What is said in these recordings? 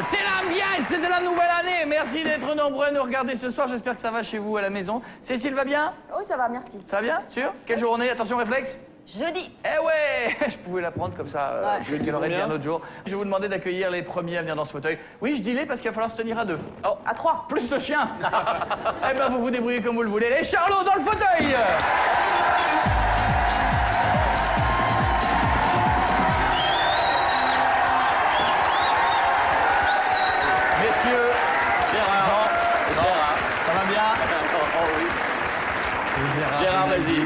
c'est l'ambiance de la nouvelle année. Merci d'être nombreux à nous regarder ce soir. J'espère que ça va chez vous à la maison. Cécile va bien? Oui, ça va, merci. Ça va bien? Sûr? Quelle journée? Attention, réflexe. Jeudi. Eh ouais, je pouvais la prendre comme ça, qu'elle aurait dit un autre jour. Je vais vous demander d'accueillir les premiers à venir dans ce fauteuil. Oui, je dis les parce qu'il va falloir se tenir à deux. Oh, à 3. Plus le chien. Eh ben, vous vous débrouillez comme vous le voulez. Les Charlots dans le fauteuil. Messieurs, Gérard. Gérard. ça va bien? Oh oui. Gérard, vas-y.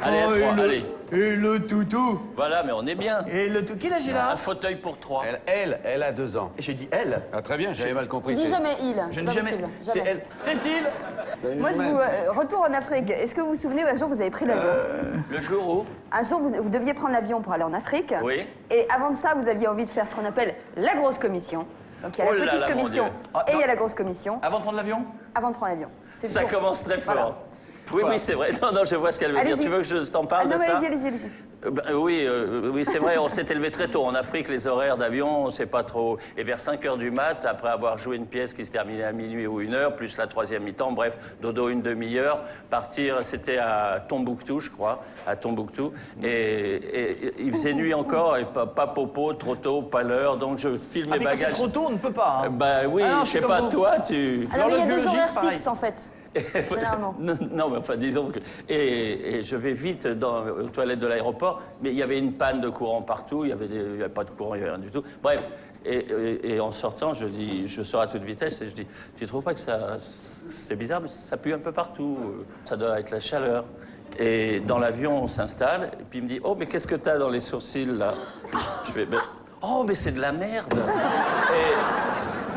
Allez, à trois, allez. Et le toutou. Voilà, mais on est bien. Et le toutou. Quel âge il a? Un fauteuil pour 3. Elle a 2 ans. J'ai dit elle. Ah, très bien, j'avais mal compris. Il dit jamais il. Je c'est ne pas dis jamais. possible. C'est Jamais. elle. Cécile. Moi, je vous retour en Afrique. Est-ce que vous vous souvenez, un jour, vous avez pris l'avion Le jour où? Un jour, vous deviez prendre l'avion pour aller en Afrique. Oui. Et avant de ça, vous aviez envie de faire ce qu'on appelle la grosse commission. Donc, il y a Oh la là petite là, mon commission Dieu. et il y a la grosse commission Avant de prendre l'avion? avant de prendre l'avion. C'est le Ça jour. commence très fort. Voilà. Oui, oui, c'est vrai. Non, non, je vois ce qu'elle veut dire. Allez-y. Tu veux que je t'en parle Ah, non, de ça? allez-y. Oui, oui, c'est vrai, on s'est élevé très tôt. En Afrique, les horaires d'avion, c'est pas trop. Et vers 5 h du mat, après avoir joué une pièce qui se terminait à minuit ou 1 h, plus la troisième mi-temps, bref, dodo une demi-heure, partir, c'était à Tombouctou, je crois, à Tombouctou. Et il faisait nuit encore, et pas popo, trop tôt, pas l'heure, donc je file mes Mais quand c'est bagages. trop tôt, on ne peut pas. Hein. Bah oui, Ah non, je je suis sais comme pas, vous. toi, tu. Alors, il y a L'horloge des biologique, horaires pareil. fixes, en fait. Généralement. Non, mais enfin, disons que... Et je vais vite aux toilettes de l'aéroport, mais il y avait une panne de courant partout, il y avait pas de courant, il n'y avait rien du tout. Bref, et en sortant, je sors à toute vitesse et je dis, tu trouves pas que ça... C'est bizarre, mais ça pue un peu partout. Ça doit être la chaleur. Et dans l'avion, on s'installe, et puis il me dit, oh, mais qu'est-ce que t'as dans les sourcils, là? Je fais, oh, mais c'est de la merde.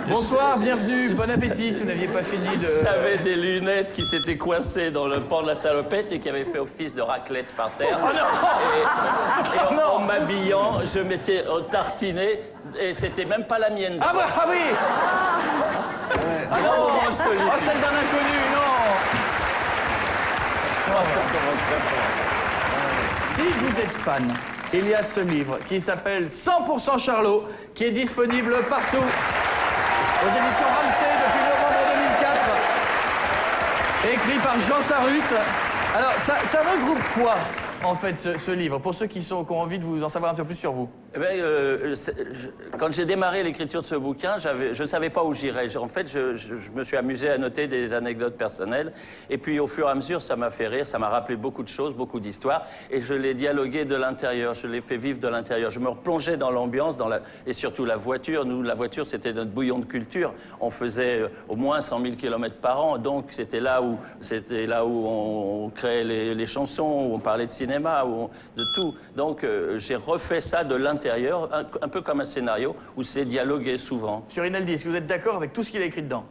Bonsoir, bienvenue, bon appétit si vous n'aviez pas fini de... J'avais des lunettes qui s'étaient coincées dans le pan de la salopette et qui avaient fait office de raclette par terre. Oh non! Et en m'habillant, je m'étais tartiné et c'était même pas la mienne. Ah bah, ah oui! Ah non! vraiment Oh, insolite. celle d'un inconnu, non! Ça commence très fort. Si vous êtes fan, il y a ce livre qui s'appelle 100% Charlot, qui est disponible partout aux éditions Ramsey depuis novembre 2004, écrit par Jean Sarus. Alors, ça regroupe quoi, en fait, ce livre, pour ceux qui ont envie de vous en savoir un peu plus sur vous? Eh ben, quand j'ai démarré l'écriture de ce bouquin, je ne savais pas où j'irais. En fait, je me suis amusé à noter des anecdotes personnelles. Et puis, au fur et à mesure, ça m'a fait rire, ça m'a rappelé beaucoup de choses, beaucoup d'histoires. Et je l'ai dialogué de l'intérieur, je l'ai fait vivre de l'intérieur. Je me replongeais dans l'ambiance, et surtout la voiture. Nous, la voiture, c'était notre bouillon de culture. On faisait au moins 100 000 km par an. Donc, c'était là où on créait les chansons, où on parlait de cinéma, de tout. Donc, j'ai refait ça de l'intérieur. Un peu comme un scénario où c'est dialogué souvent. Sur Rinaldi, est-ce que vous êtes d'accord avec tout ce qu'il a écrit dedans?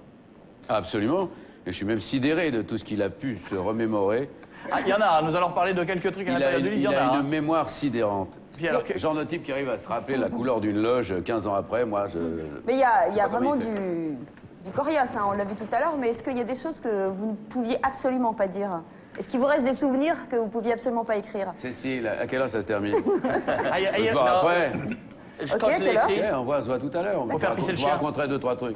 Absolument. Et je suis même sidéré de tout ce qu'il a pu se remémorer. Ah, il y en a, nous allons reparler de quelques trucs à Il a, l'intérieur du livre, il il y en a a. une Hein. mémoire sidérante. Puis alors, Genre de type qui arrive à se rappeler la couleur d'une loge 15 ans après, moi, je... Mais il y a pas vraiment comment il du coriace, hein, on l'a vu tout à l'heure, mais est-ce qu'il y a des choses que vous ne pouviez absolument pas dire? Est-ce qu'il vous reste des souvenirs que vous pouviez absolument pas écrire? Cécile, à quelle heure ça se termine? Ah, On se voit après. Quand je l'ai quelle heure écrit, Ouais, on se voit tout à l'heure. Faut faire pisser le Je chien. vous raconterai 2-3 trucs.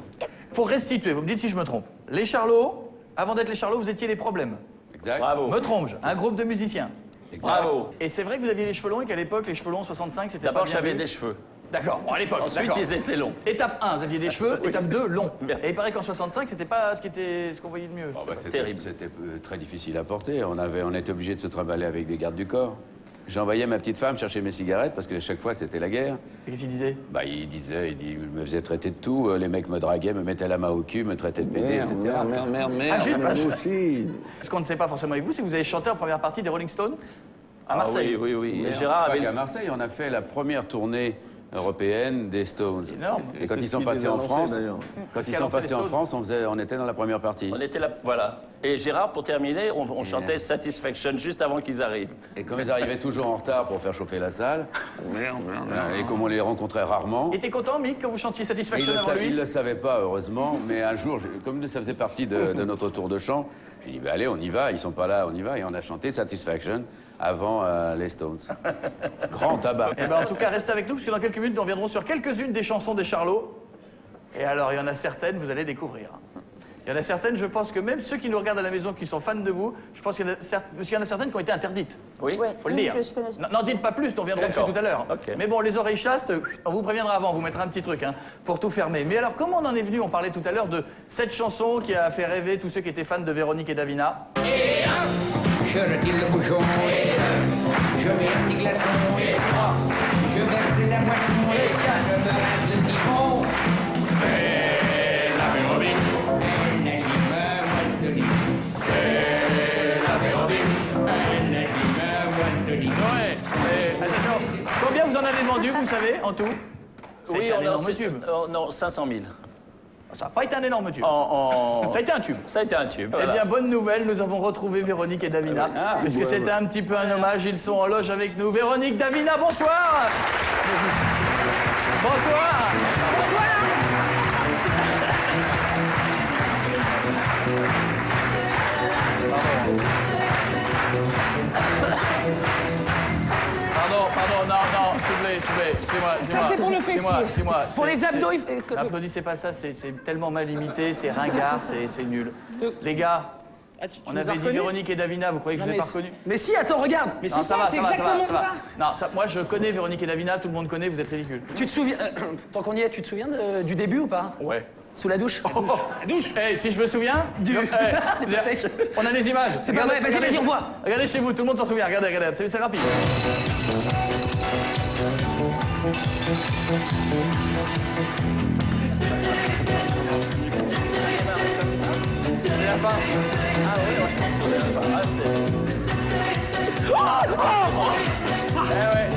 Pour restituer, vous me dites si je me trompe. Les Charlots, avant d'être les Charlots, vous étiez les Problèmes. Exact. bravo. Me trompe-je, un groupe de musiciens. Exact. Bravo. Et c'est vrai que vous aviez les cheveux longs et qu'à l'époque, les cheveux longs 65, c'était pas D'abord, bien j'avais vu. des cheveux. D'accord, bon, à l'époque, Ensuite, d'accord. ils étaient longs. Étape 1, vous aviez des cheveux. Étape 2, longs. Merci. Et il paraît qu'en 65, c'était pas ce qu'on voyait de mieux. Oh, bah, Terrible. C'était très difficile à porter. On était obligé de se trimballer avec des gardes du corps. J'envoyais ma petite femme chercher mes cigarettes parce que chaque fois c'était la guerre. Et qu'est-ce qu'il disait? Bah, il me faisait traiter de tout. Les mecs me draguaient, me mettaient la main au cul, me traitaient de pédé, etc. Merde. Ah, juste moi parce- aussi. Ce qu'on ne sait pas forcément avec vous, c'est que vous avez chanté en première partie des Rolling Stones à Ah Marseille. oui. Et Gérard Pas avait... qu'à Marseille, on a fait la première tournée européenne des Stones. Énorme. Et quand C'est ils ce sont qui passés les a en lancés, France, d'ailleurs. quand Ce ils qui a sont lancé les passés en Stones. France, on était dans la première partie. On était là, voilà. Et Gérard, pour terminer, on chantait Satisfaction juste avant qu'ils arrivent. Et comme ils arrivaient toujours en retard pour faire chauffer la salle, et comme on les rencontrait rarement, Il était content, Mick, quand vous chantiez il Satisfaction ne avant lui? le savait pas, heureusement, mais un jour, comme ça faisait partie de notre tour de chant, j'ai dit, bah, allez, on y va, ils sont pas là, on y va, et on a chanté Satisfaction avant les Stones. Grand tabac. Eh ben, en tout cas, restez avec nous, parce que dans quelques minutes, nous reviendrons sur quelques-unes des chansons des Charlots. Et alors, il y en a certaines, vous allez découvrir. Il y en a certaines, je pense que même ceux qui nous regardent à la maison, qui sont fans de vous, je pense qu'il y en a, certaines qui ont été interdites. Oui. Ouais, Faut le une dire. que je connais. N'en dites pas plus, on viendra dessus D'accord. tout à l'heure. Ok. Mais bon, les oreilles chastes, on vous préviendra avant, on vous mettra un petit truc pour tout fermer. Mais alors, comment on en est venu? On parlait tout à l'heure de cette chanson qui a fait rêver tous ceux qui étaient fans de Véronique et Davina. Je retire le bouchon et je mets un petit glaçon et je verse la moisson et je me rince le siphon. C'est la Véronique. Elle n'agit pas moins de lit. C'est la Véronique. Elle n'agit pas moins de lit. Ouais, mais attention, combien vous en avez vendu, vous savez, en tout? Ça a été un énorme tube. Non, 500 000. Ça n'a pas été un énorme tube. Ça Ça a été un tube. a été un tube. Eh voilà. bien, bonne nouvelle, nous avons retrouvé Véronique et Davina. Puisque c'était un petit peu un hommage, ils sont en loge avec nous. Véronique, Davina, bonsoir. Bonsoir. Pardon, non, s'il vous plaît, excusez-moi. Ça, c'est pour le fessier. Excusez-moi. Pour les abdos, N'applaudissez pas ça, c'est tellement mal imité, c'est ringard, c'est nul. Les gars, on avait dit Véronique et Davina, vous croyez que je ne les ai pas reconnus? Mais si, attends, regarde. Mais Non, c'est ça, va, c'est va, exactement va. ça. Non, moi je connais Véronique et Davina, tout le monde connaît, vous êtes ridicules. Tu te souviens, tant qu'on y est, tu te souviens du début ou pas? Ouais. Sous la douche? La douche. Eh, si je me souviens, on a les images. C'est pas vrai, vas-y, on voit. Regardez chez vous, tout le monde s'en souvient, regardez, c'est rapide. C'est la fin. Ah oui, moi, je m'en souviens pas. Ah, Eh ouais.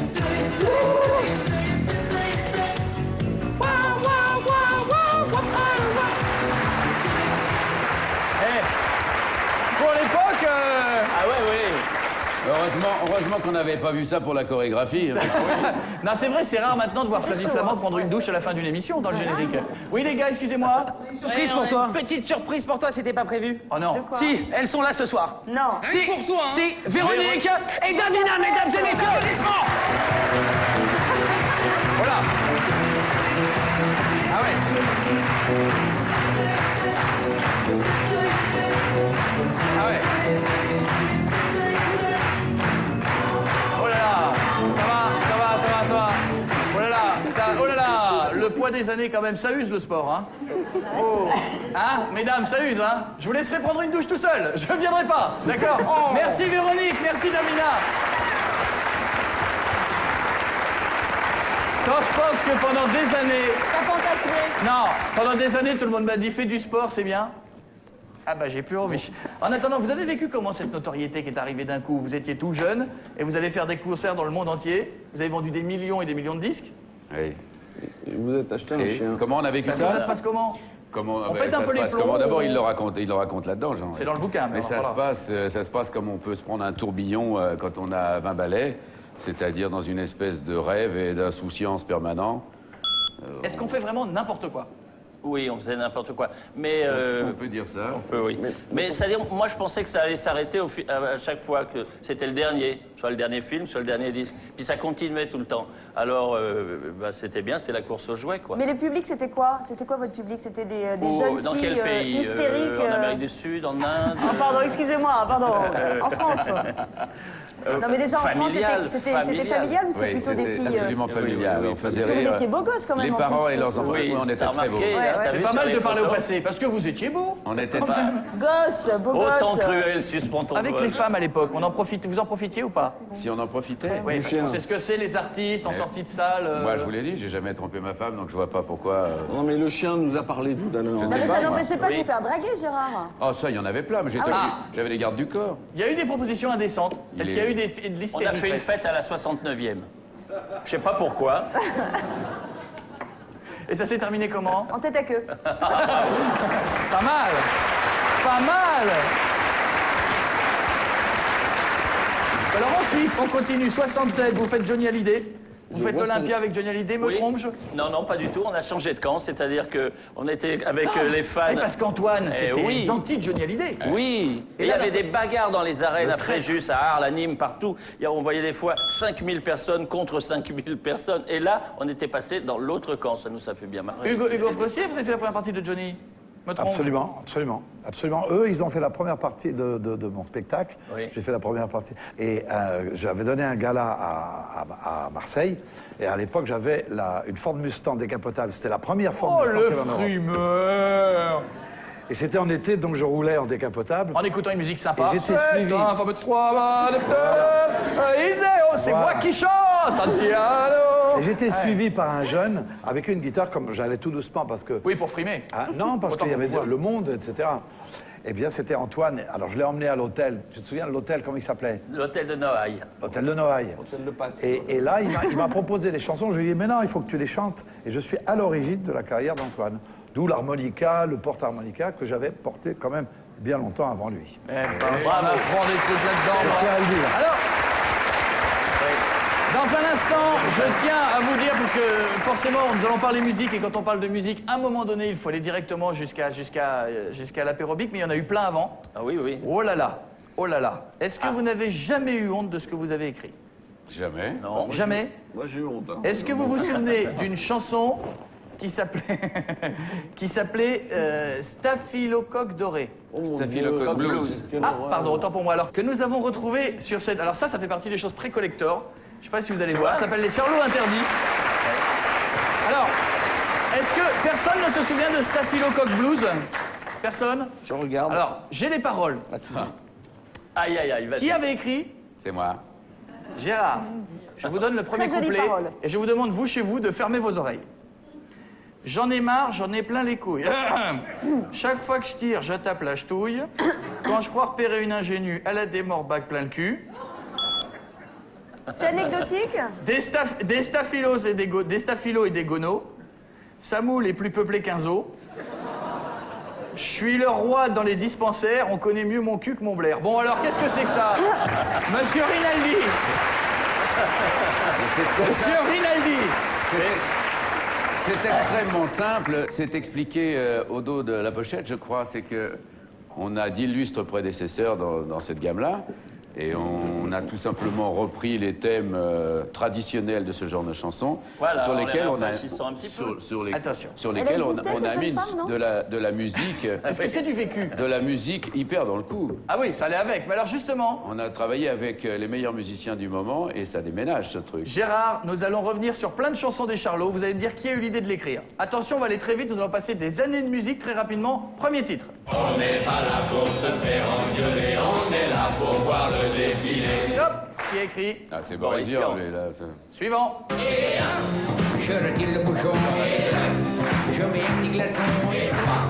Pour l'époque, Ah ouais, oui. Heureusement qu'on n'avait pas vu ça pour la chorégraphie. non, c'est vrai, c'est rare maintenant de voir Flavie Flamand prendre une douche à la fin d'une émission dans le générique. Oui, les gars, excusez-moi. Surprise pour toi. Petite surprise pour toi, c'était pas prévu. Oh non. Si, elles sont là ce soir. Non. Si, pour toi, si, Véronique et Davina, mesdames et messieurs. Voilà. Ah ouais. Ah ouais. Oh là là. Ça va. Oh là là. Oh là là. Le poids des années quand même, ça use le sport, hein. Oh. Hein, mesdames, ça use, hein. Je vous laisserai prendre une douche tout seul. Je ne viendrai pas. D'accord. Merci Véronique, merci Davina. Quand je pense que pendant des années... T'as fantasmé. Non, pendant des années, tout le monde m'a dit fais du sport, c'est bien. Ah bah j'ai plus envie. En attendant, vous avez vécu comment cette notoriété qui est arrivée d'un coup? Vous étiez tout jeune et vous allez faire des concerts dans le monde entier. Vous avez vendu des millions et des millions de disques. Oui. Vous êtes acheté un Et chien. comment on a vécu Ça se ça? passe comment? Comment On pète ça un peu se les passe plombs, comment? D'abord, ou- il le raconte là-dedans, Jean. C'est dans le bouquin, mais Mais on ça en se passe comme on peut se prendre un tourbillon quand on a 20 balais, c'est-à-dire dans une espèce de rêve et d'insouciance permanent. Est-ce qu'on fait vraiment n'importe quoi? Oui, on faisait n'importe quoi. Mais On peut dire ça. oui. Mais c'est-à-dire, moi, je pensais que ça allait s'arrêter à chaque fois que c'était le dernier, soit le dernier film, soit le dernier disque. Puis ça continuait tout le temps. Alors, c'était bien, c'était la course aux jouets, quoi. Mais le public, c'était quoi? C'était quoi votre public? C'était des Oh, jeunes dans filles quel pays hystériques En Amérique du Sud, en Inde. Ah, pardon, excusez-moi, pardon. En France. Non, mais déjà en France, Familial, c'était familial. familial ou c'est Oui, plutôt des c'était filles absolument familial. oui, On faisait Parce que vous rire étiez beaux gosses quand même. les en parents plus, et leurs tous. enfants. Oui, on était t'as très beaux. remarqué, Ouais, t'as ouais. C'est vu pas sur mal les de parler au photos passé, parce que vous étiez beau. On était Gosses, beaux Autant gosses. cruel, suspend ton Avec vol. les femmes à l'époque, vous en profitiez ou pas? Si on en profitait. Oui, parce qu'on sait ce que c'est les artistes en sortie de salle. Moi, je vous l'ai dit, j'ai jamais trompé ma femme, donc je vois pas pourquoi. Non, mais le chien nous a parlé tout à l'heure. Non, mais sais ça pas, moi. n'empêchait pas de Oui. vous faire draguer, Gérard. Oh, ça, il y en avait plein, mais j'avais les gardes du corps. Il y a eu des propositions indécentes. Est-ce qu'il y a eu de On l'hystérie? a fait une presque fête à la 69e. Je sais pas pourquoi. Et ça s'est terminé comment? En tête à queue. Pas mal. Pas mal. Alors ensuite, on continue. 67, vous faites Johnny Hallyday. Vous faites l'Olympia avec Johnny Hallyday, me Oui. trompe-je? Non, non, pas du tout. On a changé de camp, c'est-à-dire qu'on était avec les fans. Et parce qu'Antoine, Eh c'était oui. les anti-Johnny Hallyday. Oui, Et et il y là, avait là, des bagarres dans les arènes à traître. Fréjus, à Arles, à Nîmes, partout. On voyait des fois 5000 personnes contre 5000 personnes. Et là, on était passé dans l'autre camp. Ça nous a fait bien marrer. Hugo Frossier, vous avez fait la première partie de Johnny? Me trompe? Absolument, absolument, absolument. Eux, ils ont fait la première partie de mon spectacle. Oui. J'ai fait la première partie. Et j'avais donné un gala à Marseille. Et à l'époque, j'avais une Ford Mustang décapotable. C'était la première Ford Oh, Mustang le qu'il y avait en Europe. frimeur! Et c'était en été, donc je roulais en décapotable. En écoutant une musique sympa. Et j'étais suivi. C'est Voilà. moi qui chante, Santiago! Et j'étais suivi par un jeune avec une guitare, comme j'allais tout doucement parce que... Oui, pour frimer. Ah, non, parce Autant qu'il y avait pour moi. le monde, etc. Eh bien, c'était Antoine. Alors, je l'ai emmené à l'hôtel. Tu te souviens de l'hôtel, comment il s'appelait? L'hôtel de Noailles. L'hôtel de Noailles. Hôtel de Passe. Et là, il m'a proposé des chansons. Je lui ai dit, mais non, il faut que tu les chantes. Et je suis à l'origine de la carrière d'Antoine. D'où l'harmonica, le porte-harmonica, que j'avais porté quand même bien longtemps avant lui. Eh ben, je prends des trucs là-dedans. Je moi. tiens à le dire. Alors, dans un instant, je tiens à vous dire, puisque forcément, nous allons parler musique, et quand on parle de musique, à un moment donné, il faut aller directement jusqu'à l'apérobique, mais il y en a eu plein avant. Ah oui, oui. Oh là là, oh là là. Est-ce que vous n'avez jamais eu honte de ce que vous avez écrit? Jamais. Non. Jamais? Moi, j'ai eu honte. Hein. Est-ce que vous vous souvenez d'une chanson qui s'appelait Staphylocoque doré? Staphylocoque Blues. Ah, pardon, autant pour moi. Alors, que nous avons retrouvé sur cette... Alors ça fait partie des choses très collector. Je sais pas si vous allez voir. Ça s'appelle les Charlots interdits. Alors, est-ce que personne ne se souvient de Staphylocoque Blues? Personne? Je regarde. Alors, j'ai les paroles. Aïe, aïe, aïe, vas-y. Qui avait écrit? C'est moi. Gérard. Je vous donne le premier Très jolies couplet. paroles. Et je vous demande, vous, chez vous, de fermer vos oreilles. J'en ai marre, j'en ai plein les couilles. Chaque fois que je tire, je tape la ch'touille. Quand je crois repérer une ingénue, elle a des morbacs plein le cul. C'est anecdotique? Des staphylos et des staphylos et des gonos. Ça moule est plus peuplé qu'un zoo. Je suis le roi dans les dispensaires, on connaît mieux mon cul que mon blaire. Bon alors, qu'est-ce que c'est que ça? Monsieur Rinaldi! Monsieur Rinaldi! C'est extrêmement simple. C'est expliqué au dos de la pochette, je crois. C'est que on a d'illustres prédécesseurs dans cette gamme-là. Et on a tout simplement repris les thèmes traditionnels de ce genre de chansons, Voilà, sur en les lesquels on a rafraîchissant un petit peu. Attention. sur Elle lesquels on existait, a cette mis jeune femme, non de la musique, Est-ce que c'est du vécu? de la musique hyper dans le coup. Ah oui, ça allait avec. Mais alors justement, On a travaillé avec les meilleurs musiciens du moment et ça déménage ce truc. Gérard, nous allons revenir sur plein de chansons des Charlots. Vous allez me dire qui a eu l'idée de l'écrire. Attention, on va aller très vite. Nous allons passer des années de musique très rapidement. Premier titre. On n'est pas là pour se faire engueuler, on est là pour voir le défilé. Hop, qui a écrit? Ah, c'est Boris Boris Vian, Vian. lui, là. Suivant. Je retire le bouchon et deux. Je mets un petit glaçon et trois.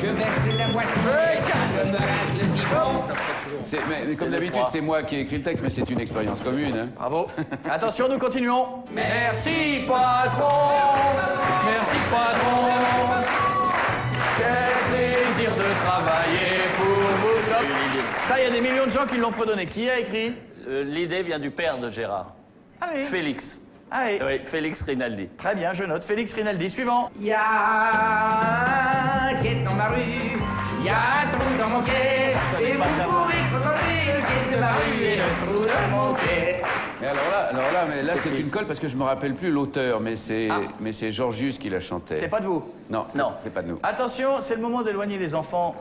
Je verse la boisson et quatre. Je me rince le siphon. Mais comme le d'habitude, trois. c'est moi qui ai écrit le texte, mais c'est une expérience commune. Hein. Bravo. Attention, nous continuons. Merci, patron. Merci, patron. Quel plaisir de travailler pour vous. Hop. Ça, il y a des millions de gens qui l'ont fredonné. Qui a écrit? L'idée vient du père de Gérard, Ah oui. Félix. Ah oui. Oui, Félix Rinaldi. Très bien, je note. Félix Rinaldi. Suivant. Y a un quai dans ma rue, y a un trou dans mon quai, et vous pouvez croiser le quai de ma rue et le trou de mon quai. Mais alors là, c'est une colle parce que je me rappelle plus l'auteur, mais c'est Georgius qui la chantait. C'est pas de vous. Non, c'est pas de nous. Attention, c'est le moment d'éloigner les enfants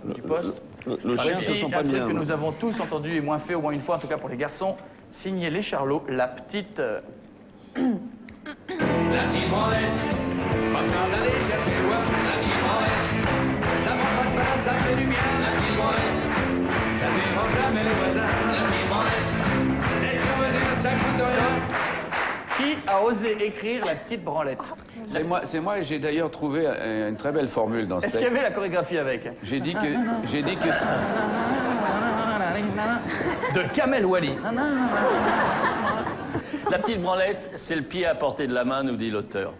du poste. Le chien se Voici sent un pas truc bien. que nous avons tous entendu et moins fait au moins une fois, en tout cas pour les garçons. Signé les Charlots, la petite... La petite branlette, pas besoin d'aller chercher loin. La petite branlette, ça mange pas de pain, ça fait du bien. La petite branlette, ça dérange jamais les voisins. La petite branlette, c'est sur mesure, ça coûte rien. Qui a osé écrire la petite branlette? C'est moi et j'ai d'ailleurs trouvé une très belle formule dans ce Est-ce qu'il y texte. avait la chorégraphie avec? J'ai dit que De Kamel Wally. La petite branlette, c'est le pied à portée de la main, nous dit l'auteur.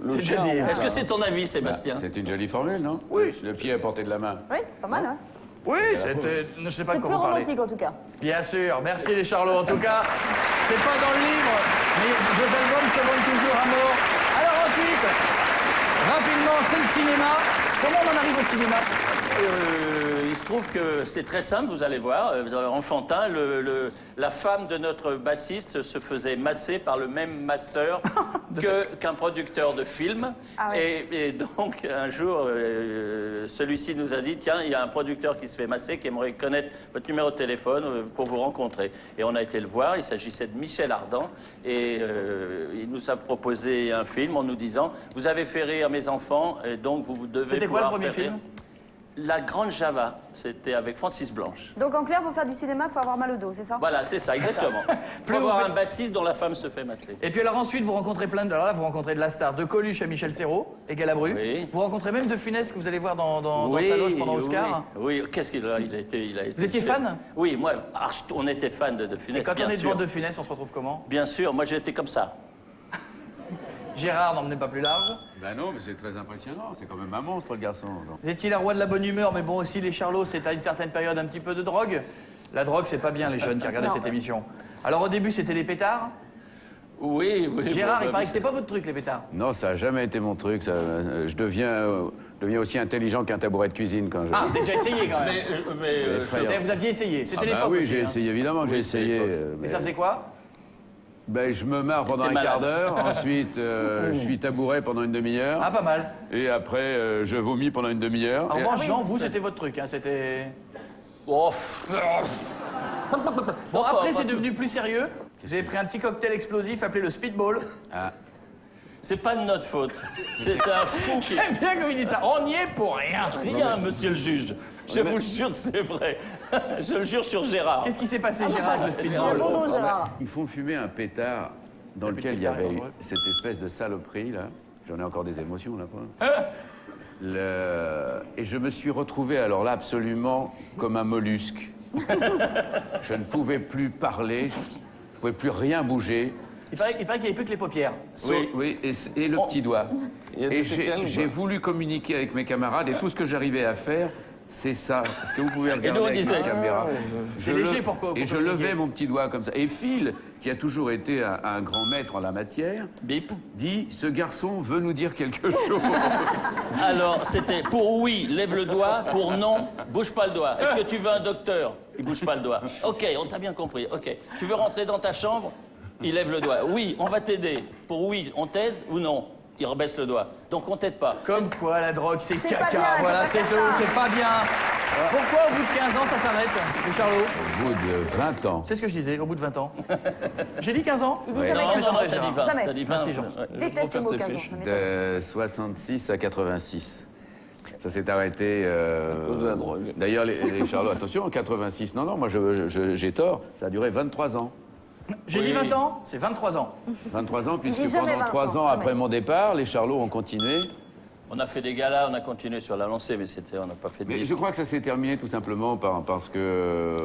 C'est-à-dire... Est-ce que c'est ton avis, Sébastien? c'est une jolie formule, non? Oui. Le pied à portée de la main. Oui, c'est pas mal, hein? Oui, c'était... Je sais pas de C'est quoi peu vous parlez. romantique en tout cas. Bien sûr, merci les Charlots. En tout cas, c'est pas dans le livre, mais vos albums se vendent toujours à mort. Alors ensuite, rapidement, c'est le cinéma. Comment on en arrive au cinéma? Il se trouve que c'est très simple, vous allez voir. Enfantin, la femme de notre bassiste se faisait masser par le même masseur qu'un producteur de film. Ah ouais. Et donc, un jour, celui-ci nous a dit, tiens, il y a un producteur qui se fait masser, qui aimerait connaître votre numéro de téléphone pour vous rencontrer. Et on a été le voir, il s'agissait de Michel Ardan. Et il nous a proposé un film en nous disant, vous avez fait rire mes enfants, et donc vous devez C'était quoi le pouvoir premier faire film? rire. La Grande Java, c'était avec Francis Blanche. Donc en clair, pour faire du cinéma, il faut avoir mal au dos, c'est ça? Voilà, c'est ça, exactement. Plus Faut avoir vous un faites- bassiste dont la femme se fait masser. Et puis alors ensuite, vous rencontrez plein de... Alors là, vous rencontrez de la star, de Coluche à Michel Serrault et Galabru. Oui. Vous rencontrez même de Funès que vous allez voir dans sa loge pendant Oscar. Oui, qu'est-ce qu'il a été Vous étiez fan? Oui, moi, on était fan de Funès. Et quand bien on est sûr. devant de Funès, on se retrouve comment? Bien sûr, moi j'étais comme ça. Gérard n'emmenait pas plus large. Ben non, mais c'est très impressionnant. C'est quand même un monstre, le garçon. donc. Vous étiez la roi de la bonne humeur, mais bon, aussi les Charlots, c'est à une certaine période un petit peu de drogue. La drogue, c'est pas bien, les jeunes qui regardaient cette émission. Alors au début, c'était les pétards. Oui, oui. Gérard, bon, il paraît que c'était pas votre truc, les pétards. Non, ça n'a jamais été mon truc. Je deviens aussi intelligent qu'un tabouret de cuisine quand je... Ah, vous avez déjà essayé quand même. Mais, C'est effrayant. Vous aviez essayé. C'était Ah bah l'époque oui, aussi, j'ai hein. essayé, évidemment que j'ai Oui, c'est essayé. l'époque. Mais ça faisait quoi? Ben, je me marre pendant était un quart malade. d'heure, ensuite je suis tabouret pendant une demi-heure, Ah, pas mal. et après je vomis pendant une demi-heure. En Et- revanche, Jean, vous, c'était votre truc, hein, c'était... Oh, Bon, après, c'est devenu plus sérieux. Vous avez pris un petit cocktail explosif appelé le speedball. Ah, c'est pas de notre faute. C'est un fou qui... J'aime bien comme il dit ça. On n'y est pour rien. Rien, monsieur le juge. Je vous le jure que c'est vrai. Je le jure sur Gérard. Qu'est-ce qui s'est passé, Gérard, avec le Il a speedball? bon dos, Gérard. ils me font fumer un pétard dans lequel il y pétard est avait dangereux. cette espèce de saloperie, là. J'en ai encore des émotions, là. Et je me suis retrouvé, alors là, absolument comme un mollusque. Je ne pouvais plus parler, je ne pouvais plus rien bouger. Il paraît qu'il n'y avait plus que les paupières. Oui, et le petit doigt. Il y a des Et séquelles, j'ai quoi. voulu communiquer avec mes camarades et tout ce que j'arrivais à faire, c'est ça. Parce que vous pouvez regarder nous, on avec disait- la caméra. C'est Je léger le- pour Et je communiquer. levais mon petit doigt comme ça. Et Phil, qui a toujours été un grand maître en la matière, Bip. dit « Ce garçon veut nous dire quelque chose. Alors, c'était pour oui, lève le doigt, pour non, bouge pas le doigt. Est-ce que tu veux un docteur? Il bouge pas le doigt. Ok, on t'a bien compris. Ok. Tu veux rentrer dans ta chambre? Il lève le doigt. Oui, on va t'aider. Pour oui, on t'aide ou non? Il rebaisse le doigt. Donc on t'aide pas. Comme quoi, la drogue, c'est C'est pas caca. bien, Voilà, c'est c'est pas tout. ça. C'est pas bien. Pourquoi, au bout de 15 ans, ça s'arrête, les Charlots » Au bout de 20 ans. C'est ce que je disais, au bout de 20 ans. J'ai dit 15 ans? Il dit Ouais. jamais Non, que non, ça. non, t'as dit 20. Jamais. T'as dit 20. Merci, Jean. Ouais. Déteste le mot faire tes 15 ans. fiches. ça m'étonne. De 66 à 86. Ça s'est arrêté... cause de la drogue. D'ailleurs, les Charlots, attention, en 86, non, moi j'ai tort, ça a duré 23 ans. J'ai dit 20 ans? C'est 23 ans. 23 ans, puisque dit jamais pendant 3 20 ans, ans jamais. après mon départ, les Charlots ont continué. On a fait des galas, on a continué sur la lancée, mais on n'a pas fait de Mais disque. je crois que ça s'est terminé tout simplement parce que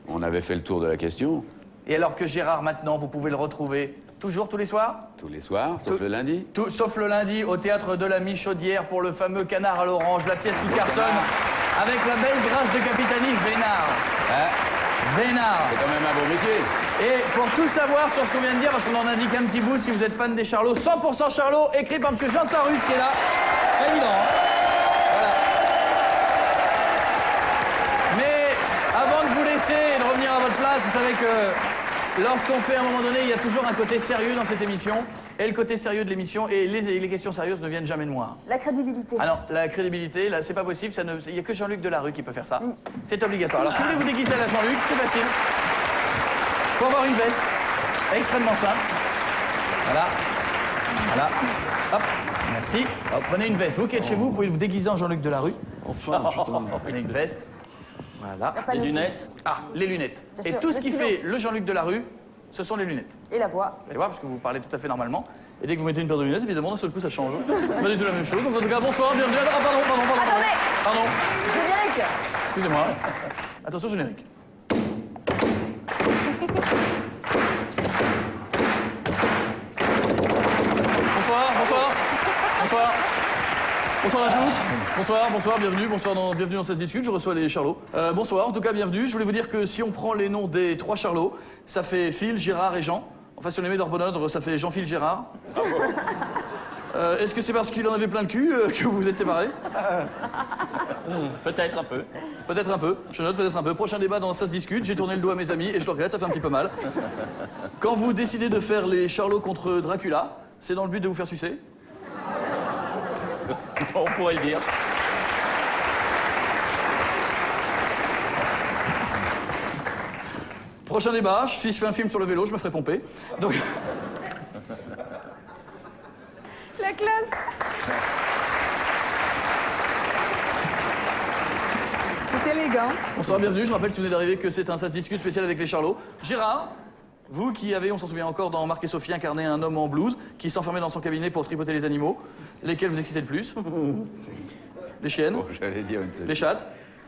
on avait fait le tour de la question, Et alors que Gérard, maintenant, vous pouvez le retrouver toujours tous les soirs? tous les soirs, sauf Tout- le lundi. Sauf le lundi, au théâtre de la Michaudière pour le fameux Canard à l'orange, la pièce qui cartonne avec la belle grâce de Capitani Vénard. Vénard. C'est quand même un beau métier. Et pour tout savoir sur ce qu'on vient de dire, parce qu'on en indique un petit bout, si vous êtes fan des Charlots, 100% Charlots, écrit par M. Jean Sarrus qui est là. Pas évident, hein. Voilà. Mais avant de vous laisser et de revenir à votre place, vous savez que lorsqu'on fait à un moment donné, il y a toujours un côté sérieux dans cette émission. Et le côté sérieux de l'émission, et les questions sérieuses ne viennent jamais de moi. La crédibilité. Ah non, la crédibilité, là, c'est pas possible, il n'y a que Jean-Luc Delarue qui peut faire ça. C'est obligatoire. Alors si vous voulez vous déguiser à la Jean-Luc, c'est facile. Faut avoir une veste, extrêmement simple. Voilà. Voilà. Hop, merci. Hop, prenez une veste. Vous qui êtes chez vous, vous pouvez vous déguiser en Jean-Luc Delarue. Enfin, putain. Prenez une veste. Voilà. La Des panoplie. lunettes? Ah, les lunettes. Bien Et sûr, tout le ce qui stylo. fait le Jean-Luc Delarue, ce sont les lunettes. Et la voix. Vous allez voir, parce que vous parlez tout à fait normalement. Et dès que vous mettez une paire de lunettes, évidemment, d'un seul coup, ça change. C'est pas du tout la même chose. Donc, en tout cas, bonsoir, bienvenue. Ah, pardon. Attendez. Pardon. Générique. Excusez-moi. Attention, générique. Bonsoir. Bonsoir à tous. Bonsoir, bienvenue. Bienvenue dans 16 discute. Je reçois les Charlots. Bonsoir, en tout cas, bienvenue. Je voulais vous dire que si on prend les noms des 3 Charlots, ça fait Phil, Gérard et Jean. Enfin, si on les met dans le bon ordre, ça fait Jean-Phil Gérard. Est-ce que c'est parce qu'il en avait plein le cul que vous vous êtes séparés? Peut-être un peu. Peut-être un peu. Je note peut-être un peu. Prochain débat dans Ça se discute. J'ai tourné le dos à mes amis et je le regrette, ça fait un petit peu mal. Quand vous décidez de faire les Charlots contre Dracula, c'est dans le but de vous faire sucer? On pourrait le dire. Prochain débat, si je fais un film sur le vélo, je me ferai pomper. Donc... La classe. C'est élégant. Bonsoir, bienvenue. Je rappelle, si vous venez d'arriver, que c'est un Ça se discute spécial avec les Charlots. Gérard, vous qui avez, on s'en souvient encore, dans Marc et Sophie, incarné un homme en blouse qui s'enfermait dans son cabinet pour tripoter les animaux. Lesquels vous excitez le plus? Les chiennes, Oh, j'allais dire une seule. les chattes,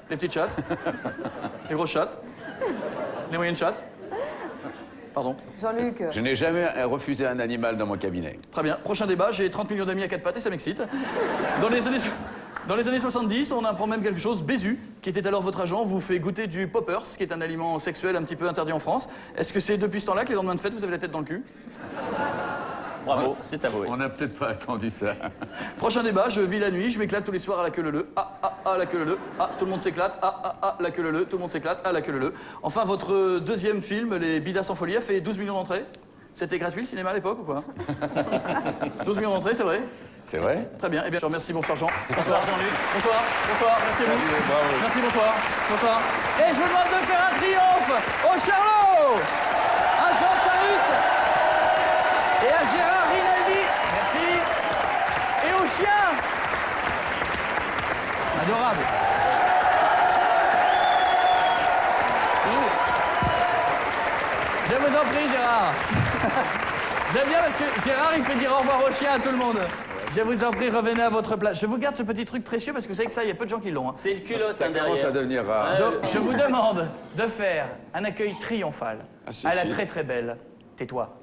les petites chattes, les grosses chattes, les moyennes chattes. Pardon. Jean-Luc. Je n'ai jamais refusé un animal dans mon cabinet. Très bien. Prochain débat, j'ai 30 millions d'amis à 4 pattes et ça m'excite. Dans les années 70, on apprend même quelque chose. Bézu, qui était alors votre agent, vous fait goûter du poppers, qui est un aliment sexuel un petit peu interdit en France. Est-ce que c'est depuis ce temps-là que les lendemains de fête, vous avez la tête dans le cul? Bravo, c'est avoué. On n'a peut-être pas attendu ça. Prochain débat, je vis la nuit, je m'éclate tous les soirs à la queue leu. La queue leu. Ah, tout le monde s'éclate. La queue leu. Tout le monde s'éclate. La queue leu. Enfin, votre deuxième film, Les Bidas en folie, a fait 12 millions d'entrées. C'était gratuit le cinéma à l'époque ou quoi? 12 millions d'entrées, c'est vrai? C'est vrai? Très bien. Eh bien, je vous remercie. Bonsoir Jean. Bonsoir Jean-Luc. Bonsoir. Merci à vous. Merci, bonsoir. Et je vous demande de faire un triomphe aux Charlots, à Jean Sarus et à Gérard Rinaldi. Merci. Et au chien. Adorable. Je vous en prie, Gérard. J'aime bien parce que Gérard, il fait dire au revoir au chien à tout le monde. Je vous en prie, revenez à votre place. Je vous garde ce petit truc précieux parce que vous savez que ça, il y a peu de gens qui l'ont. Hein. C'est une culotte, Ça hein, commence derrière. à devenir rare. Donc, je vous demande de faire un accueil triomphal à la très très belle. Tais-toi.